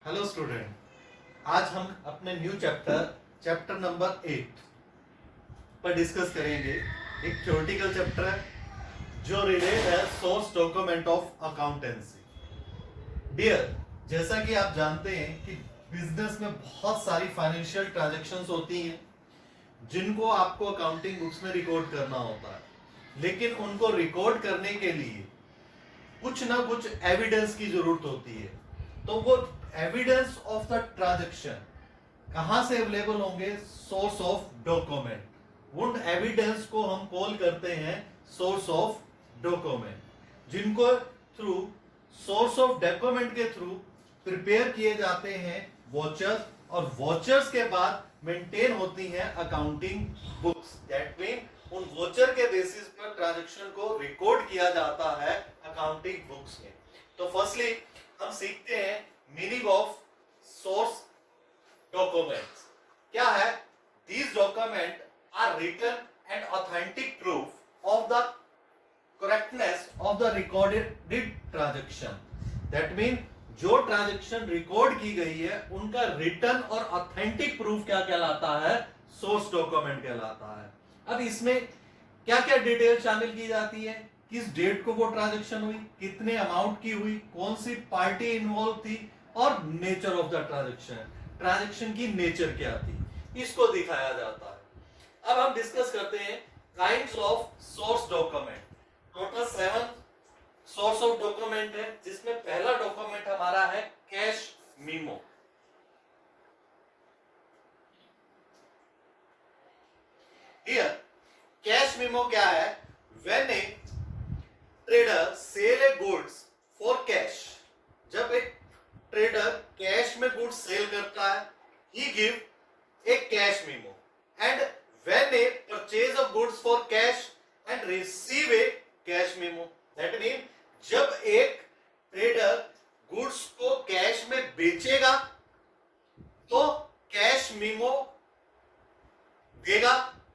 Hello student, आज हम अपने न्यू चैप्टर नंबर 8 पर डिस्कस करेंगे। एक थ्योरेटिकल चैप्टर है जो रिलेट है source document of accountancy. Dear, जैसा कि आप जानते हैं कि बिजनेस में बहुत सारी फाइनेंशियल ट्रांजैक्शंस होती हैं जिनको आपको अकाउंटिंग बुक्स में रिकॉर्ड करना होता है, लेकिन उनको रिकॉर्ड करने के लिए कुछ ना कुछ एविडेंस की जरूरत होती है। तो वो एविडेंस ऑफ द ट्रांजैक्शन कहां से अवेलेबल होंगे? Source of document. उन एविडेंस को हम कॉल करते हैं सोर्स ऑफ डॉक्यूमेंट, जिनको थ्रू सोर्स ऑफ डॉक्यूमेंट के थ्रू प्रिपेयर किए जाते हैं वॉचर्स, और वॉचर्स के बाद मेंटेन होती हैं अकाउंटिंग बुक्स। दैट मीन उन वॉचर के बेसिस पर ट्रांजैक्शन को रिकॉर्ड किया जाता है अकाउंटिंग बुक्स में। तो फर्स्टली हम सीखते हैं मीनिंग ऑफ सोर्स डॉक्यूमेंट्स। क्या है? These documents are written and authentic proof of the correctness of the recorded transaction. That mean जो ट्रांजैक्शन रिकॉर्ड की गई है उनका रिटन और ऑथेंटिक प्रूफ क्या कहलाता है? सोर्स डॉक्यूमेंट कहलाता है। अब इसमें क्या क्या डिटेल शामिल की जाती है? किस डेट को वो ट्रांजैक्शन हुई, कितने अमाउंट की हुई, कौन सी पार्टी इन्वॉल्व थी, और नेचर ऑफ द ट्रांजैक्शन की नेचर क्या थी, इसको दिखाया जाता है। अब हम डिस्कस करते हैं kinds of source document. Total 7 source of document है, जिसमें पहला डॉक्यूमेंट हमारा है cash memo. Here cash memo क्या है? When a trader cell a goods for cash, जब एक ट्रेडर कैश में गुड्स सेल करता है, he give a cash memo. And when a purchase of goods for cash and receive a cash memo. That mean जब एक trader goods को cash में बेचेगा तो कैश मीमो देगा,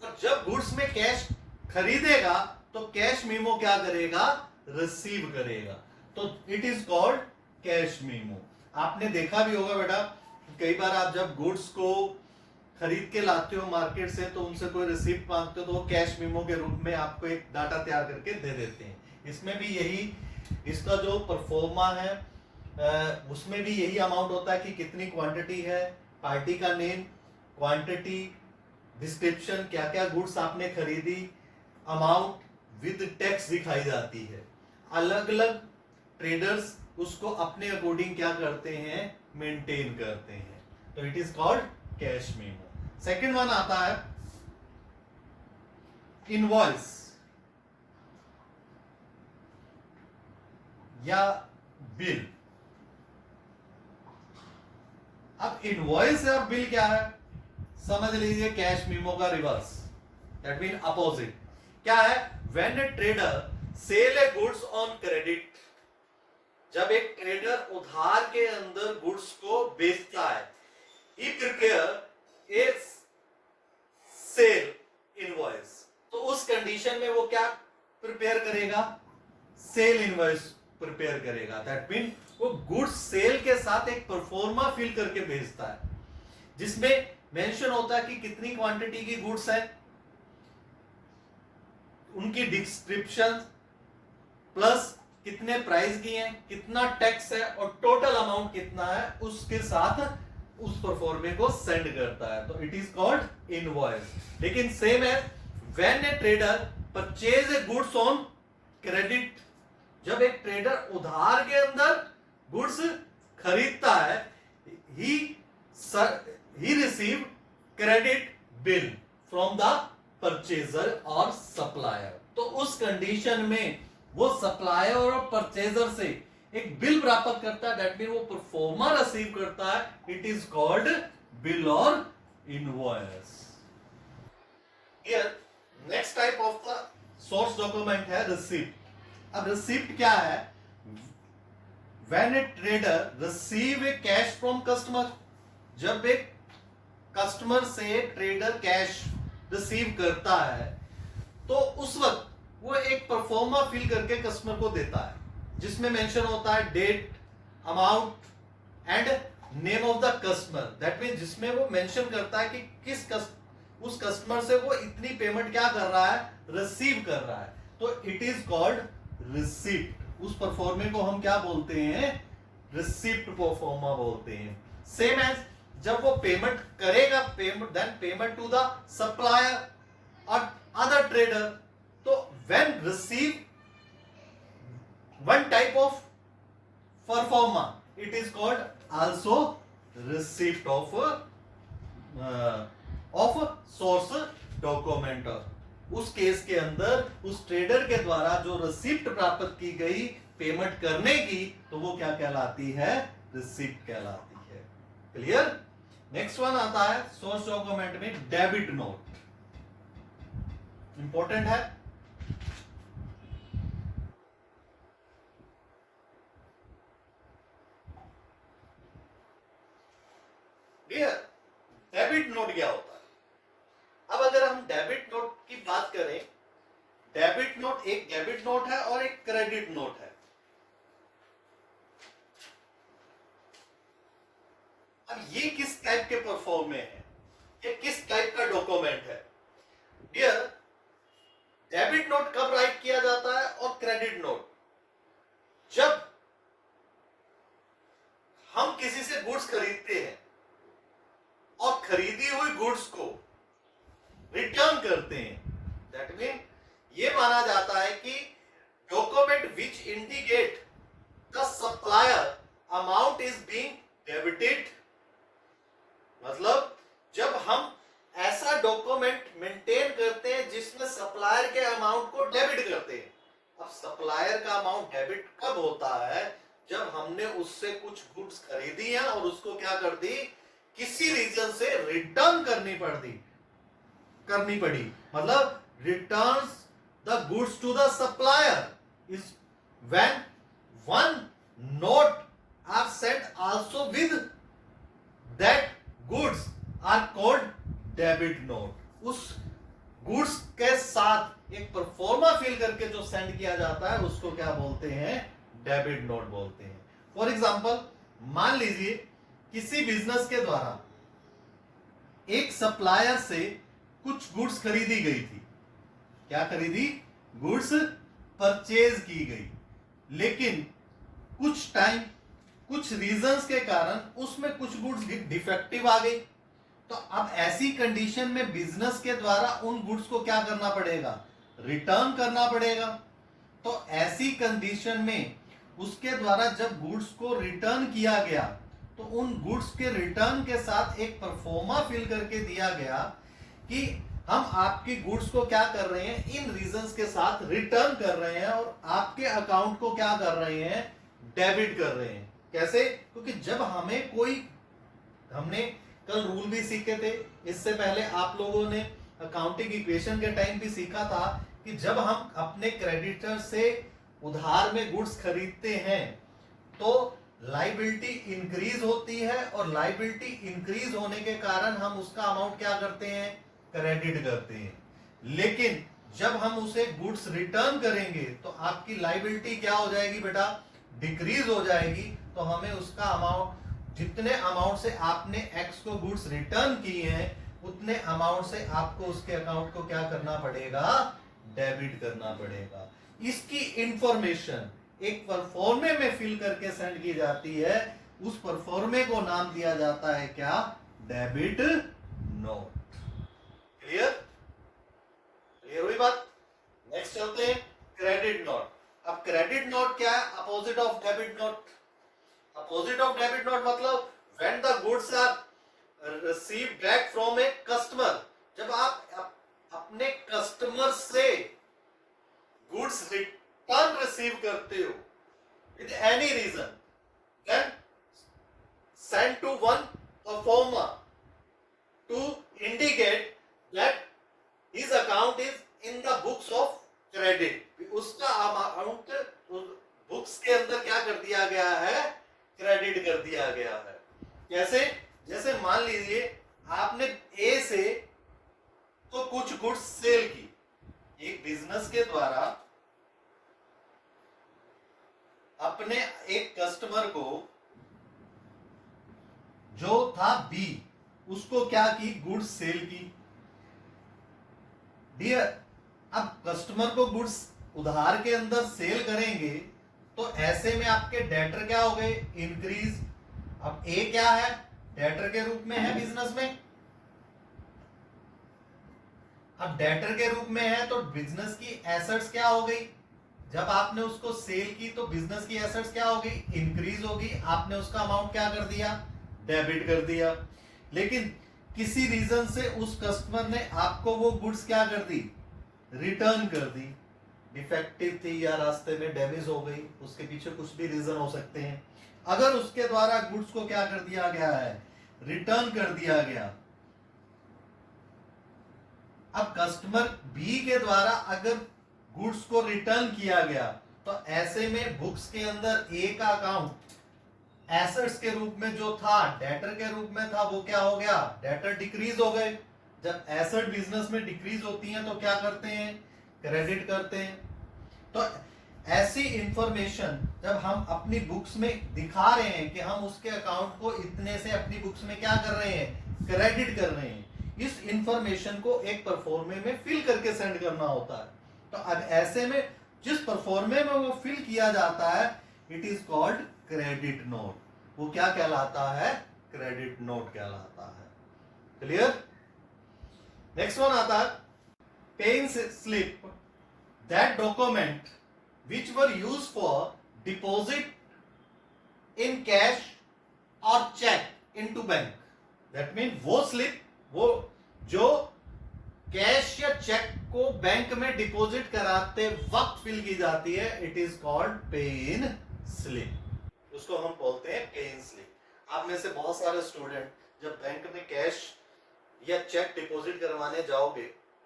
और जब गुड्स में कैश खरीदेगा तो कैश मीमो क्या करेगा? रिसीव करेगा। तो it is called cash memo. आपने देखा भी होगा बेटा, कई बार आप जब गुड्स को खरीद के लाते हो मार्केट से तो उनसे कोई रिसीप्ट मांगते हो तो वो कैश मीमो के रूप में आपको एक डाटा तैयार करके दे देते हैं। इसमें भी यही, इसका जो परफॉर्मा है उसमें भी यही अमाउंट होता है कि कितनी क्वांटिटी है, पार्टी का नेम, क्वांटिटी, डिस्क्रिप्शन, क्या क्या गुड्स आपने खरीदी, अमाउंट विद टैक्स दिखाई जाती है। अलग अलग ट्रेडर्स उसको अपने अकॉर्डिंग क्या करते हैं? मेंटेन करते हैं। तो it is called cash memo. Second one आता है इनवॉइस या बिल। अब इनवॉइस और बिल क्या है? समझ लीजिए कैश मीमो का रिवर्स, दैट मीन अपोजिट। क्या है? When a trader cell a goods on credit, जब एक ट्रेडर उधार के अंदर गुड्स को बेचता है, ही प्रिपेयर ए सेल इनवॉइस। तो उस कंडीशन में वो क्या प्रिपेयर करेगा? सेल इनवॉइस प्रिपेयर करेगा। दैट मीन वो गुड्स सेल के साथ एक परफॉर्मा फिल करके भेजता है, जिसमें मेंशन होता है कि कितनी क्वांटिटी की गुड्स है, उनकी डिस्क्रिप्शन, प्लस कितने प्राइस की हैं, कितना टैक्स है और टोटल अमाउंट कितना है, उसके साथ उस परफॉर्मे को सेंड करता है। तो इट इज कॉल्ड इनवॉइस। लेकिन सेम है when a trader purchase a goods on credit, जब एक ट्रेडर उधार के अंदर गुड्स खरीदता है, he received credit bill from the purchaser और supplier। तो उस कंडीशन में वो सप्लायर और परचेजर से एक बिल प्राप्त करता है, दैट मीन वो परफॉर्मा रिसीव करता है। इट इज कॉल्ड बिल और invoice. Here next type of the source document है रिसिप्ट। अब रिसिप्ट क्या है? When a trader receive a cash from customer, जब एक कस्टमर से ट्रेडर कैश रिसीव करता है तो उस वक्त वो एक परफॉर्मा फिल करके कस्टमर को देता है, जिसमें मेंशन होता है date, amount and name of the customer, that mean जिसमें वो मेंशन करता है कि उस कस्टमर से वो इतनी पेमेंट क्या कर रहा है, रिसीव कर रहा है, तो इट इज कॉल्ड रिसिप्ट। उस परफॉर्मे को हम क्या बोलते हैं, रिसिप्ट परफॉर्मा बोलते हैं। सेम एज जब वो पेमेंट करेगा, पेमेंट टू द सप्लायर और अदर ट्रेडर, तो when receive one type of performa, it is called also receipt of source document। उस केस के अंदर उस ट्रेडर के द्वारा जो रिसिप्ट प्राप्त की गई पेमेंट करने की, तो वो क्या कहलाती है, रिसिप्ट कहलाती है। क्लियर। नेक्स्ट वन आता है सोर्स डॉक्यूमेंट में डेबिट नोट, इंपॉर्टेंट है। डेबिट नोट क्या होता है? अब अगर हम डेबिट नोट की बात करें, डेबिट नोट एक डेबिट नोट है और एक क्रेडिट नोट है। अब ये किस टाइप के परफॉर्म में है, ये किस टाइप का डॉक्यूमेंट है? डियर, डेबिट नोट कब राइट किया जाता है और क्रेडिट नोट जब हम किसी से गुड्स खरीदते हैं और खरीदी हुई गुड्स को रिटर्न करते हैं। दैट मीन ये माना जाता है कि document which indicate the supplier amount is being debited, मतलब जब हम ऐसा डॉक्यूमेंट मेंटेन करते हैं जिसमें सप्लायर के अमाउंट को डेबिट करते हैं। अब सप्लायर का अमाउंट डेबिट कब होता है, जब हमने उससे कुछ गुड्स खरीदी हैं और उसको क्या कर दी, किसी रीजन से रिटर्न करनी पड़ी, मतलब returns the goods to the supplier is when one note are sent also with that goods are called debit note. उस गुड्स के साथ एक परफॉर्मा फिल करके जो सेंड किया जाता है उसको क्या बोलते हैं, डेबिट नोट बोलते हैं। फॉर एग्जांपल, मान लीजिए किसी बिजनेस के द्वारा एक सप्लायर से कुछ गुड्स खरीदी गई थी। क्या खरीदी, गुड्स परचेज की गई, लेकिन कुछ टाइम कुछ रीजंस के कारण उसमें कुछ गुड्स डिफेक्टिव आ गई। तो अब ऐसी कंडीशन में बिजनेस के द्वारा उन गुड्स को क्या करना पड़ेगा, रिटर्न करना पड़ेगा। तो ऐसी कंडीशन में उसके द्वारा जब गुड्स को रिटर्न किया गया, तो उन गुड्स के रिटर्न के साथ एक परफॉर्मा फिल करके दिया गया कि हम आपकी गुड्स को क्या कर रहे हैं, इन रीजंस के साथ रिटर्न कर रहे हैं और आपके अकाउंट को क्या कर रहे हैं, डेबिट कर रहे हैं। कैसे? क्योंकि जब हमने कल रूल भी सीखे थे, इससे पहले आप लोगों ने अकाउंटिंग इक्वेशन के टाइम भी सीखा था कि जब हम अपने क्रेडिटर से उधार में गुड्स खरीदते हैं तो लाइबिलिटी इंक्रीज होती है, और लाइबिलिटी इंक्रीज होने के कारण हम उसका अमाउंट क्या करते हैं, क्रेडिट करते हैं। लेकिन जब हम उसे गुड्स रिटर्न करेंगे तो आपकी लाइबिलिटी क्या हो जाएगी बेटा, डिक्रीज हो जाएगी। तो हमें उसका अमाउंट, जितने अमाउंट से आपने एक्स को गुड्स रिटर्न किए हैं, उतने अमाउंट से आपको उसके अकाउंट को क्या करना पड़ेगा, डेबिट करना पड़ेगा। इसकी इंफॉर्मेशन एक परफॉर्मे में फिल करके सेंड की जाती है। उस परफॉर्मे को नाम दिया जाता है क्या, डेबिट नोट। क्लियर? क्लियर हुई बात? नेक्स्ट चलते हैं क्रेडिट नोट। अब क्रेडिट नोट क्या है, opposite of debit note. Opposite of debit note मतलब when the goods are received back from a customer, जब आप अपने कस्टमर से गुड्स रिटर्न रिसीव करते हो with any reason, then send to one proforma to indicate that his account is in the books of credit. उसका amount books के अंदर क्या कर दिया गया है, क्रेडिट कर दिया गया है। कैसे? जैसे मान लीजिए आपने ए से तो कुछ गुड्स सेल की, एक बिजनेस के द्वारा अपने एक कस्टमर को जो था बी, उसको क्या की, गुड्स सेल की। डियर, अब कस्टमर को गुड्स उधार के अंदर सेल करेंगे तो ऐसे में आपके डेटर क्या हो गए, इंक्रीज। अब ए क्या है, डेटर के रूप में है बिजनेस में। अब डेटर के रूप में है तो बिजनेस की एसेट्स क्या हो गई, जब आपने उसको सेल की तो बिजनेस की एसेट्स क्या हो गई, इंक्रीज होगी। आपने उसका अमाउंट क्या कर दिया, डेबिट कर दिया। लेकिन किसी रीजन से उस कस्टमर ने आपको वो गुड्स क्या कर दी, रिटर्न कर दी। डिफेक्टिव थी या रास्ते में डैमेज हो गई, उसके पीछे कुछ भी रीजन हो सकते हैं। अगर उसके द्वारा गुड्स को क्या कर दिया गया है, रिटर्न कर दिया गया। अब कस्टमर बी के द्वारा अगर गुड्स को रिटर्न किया गया तो ऐसे में बुक्स के अंदर ए का अकाउंट एसेट्स के रूप में जो था डेटर के रूप में था, वो क्या हो गया, डेटर डिक्रीज हो गए। जब एसेट बिजनेस में डिक्रीज होती हैं तो क्या करते हैं, क्रेडिट करते हैं। तो ऐसी इंफॉर्मेशन जब हम अपनी बुक्स में दिखा रहे हैं कि हम उसके अकाउंट को इतने से अपनी बुक्स में क्या कर रहे हैं, क्रेडिट कर रहे हैं, इस इंफॉर्मेशन को एक परफॉर्मे में फिल करके सेंड करना होता है। तो अब ऐसे में जिस परफॉर्मे में वो फिल किया जाता है, it is called credit note. वो क्या कहलाता है, क्रेडिट नोट कहलाता है। क्लियर। नेक्स्ट वन आता है paying slip, that document which were use for deposit in cash और cheque into bank. That mean वो स्लिप, वो जो कैश या चेक को बैंक में डिपॉजिट कराते वक्त फिल की जाती है, इट इज कॉल्ड पे इन स्लिप। उसको हम बोलते हैं पे इन स्लिप। आप में से बहुत सारे स्टूडेंट जब बैंक में कैश या चेक डिपॉजिट करवाने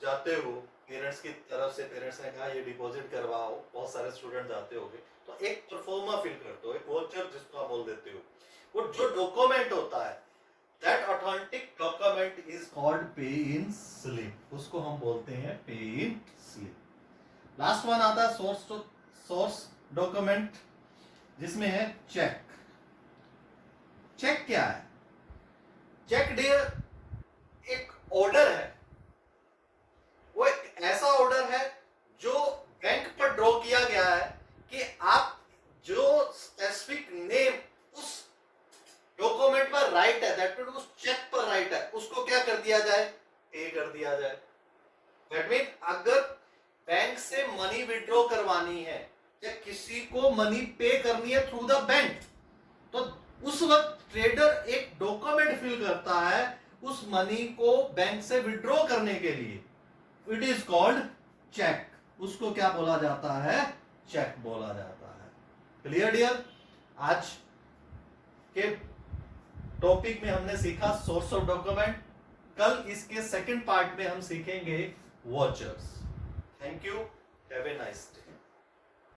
जाते हो, पेरेंट्स की तरफ से पेरेंट्स ने कहा ये डिपॉजिट करवाओ, बहुत सारे स्टूडेंट जाते होंगे, तो एक परफॉर्मा फिल करते हो, एक वोचर जिसको आप बोल देते हो। वो जो डॉक्यूमेंट होता है, that authentic document is called pay in slip, उसको हम बोलते हैं पे इन स्लिप। लास्ट वन आता है सोर्स डॉक्यूमेंट, जिसमें है चेक। चेक क्या है, चेक डियर एक ऑर्डर है, वो एक ऐसा ऑर्डर है जो बैंक पर ड्रॉ किया गया है कि आप जो स्पेसिफिक नेम उस डॉक्यूमेंट पर राइट है, दैट मीन उस चेक पर राइट है, उसको क्या कर दिया जाए, पे कर दिया जाए। दैट मीन अगर बैंक से मनी विड्रॉ करवानी है या किसी को मनी पे करनी है थ्रू द बैंक, तो उस वक्त ट्रेडर एक डॉक्यूमेंट फिल करता है उस मनी को बैंक से विड्रॉ करने के लिए। It is called cheque. उसको क्या बोला जाता है, चेक बोला जाता है। Clear dear. आज के टॉपिक में हमने सीखा सोर्स ऑफ डॉक्यूमेंट। कल इसके सेकंड पार्ट में हम सीखेंगे watchers. Thank you, have a nice day.